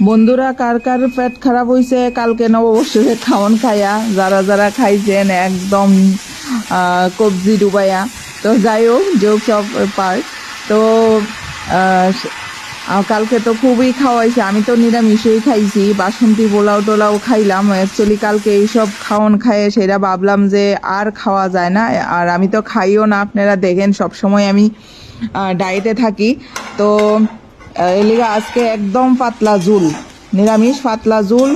বন্ধুরা, কার কার পেট খারাপ হয়েছে কালকে নববর্ষে খাওয়ান খাইয়া, যারা যারা খাইছেন একদম কবজি ডুবাইয়া। তো যাই হোক, যোগ সব পার্ট। তো কালকে তো খুবই খাওয়াইছে, আমি তো নিরামিষই খাইছি, বাসন্তী পোলাও টোলাও খাইলাম। অ্যাকচুয়ালি কালকে এইসব খাওয়ান খাইয়ে সেটা ভাবলাম যে আর খাওয়া যায় না, আর আমি তো খাইও না, আপনারা দেখেন সব সময় আমি ডায়েটে থাকি। তো এলিগা আজকে একদম পাতলা ঝুল, নিরামিষ পাতলা ঝুল।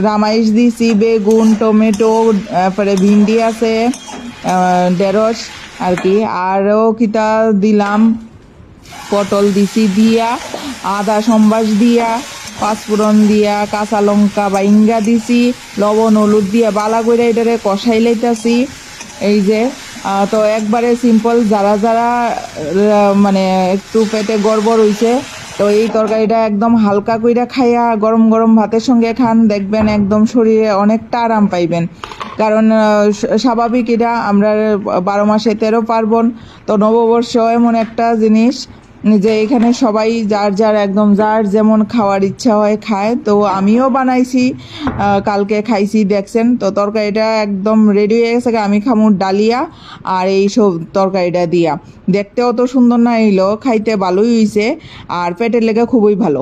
রামাইশ দিছি, বেগুন, টমেটো, তারপরে ভিন্ডি আছে, ঢেঁড়স আর কি, আরও কিটা দিলাম, পটল দিছি দিয়া, আদা সম্বাস দিয়া, পাঁচফোড়ন দিয়া, কাঁচা লঙ্কা বা ইঙ্গা দিছি, লবণ হলুদ দিয়া বালা করে এটারে কষাই লাইতাছি। এই যে তো একবারে সিম্পল, যারা যারা মানে একটু পেটে গড়বড় হইছে, তো এই তরকারিটা একদম হালকা কইরা খাইয়া গরম গরম ভাতের সঙ্গে খান, দেখবেন একদম শরীরে অনেকটা আরাম পাইবেন। কারণ স্বাভাবিক এটা আমরা 12 মাসে 13 পার্বণ। তো নববর্ষ এমন একটা জিনিস যে এখানে সবাই যার যার একদম যার যেমন খাওয়ার ইচ্ছা হয় খায়। তো আমিও বানাইছি, কালকে খাইছি, দেখছেন। তো তরকারিটা একদম রেডি হয়ে গেছে, আমি খামু ডালিয়া আর এই সব তরকারিটা দিয়া। দেখতেও তো সুন্দর না, এলো খাইতে ভালোই হয়েছে, আর পেটের লেগে খুবই ভালো।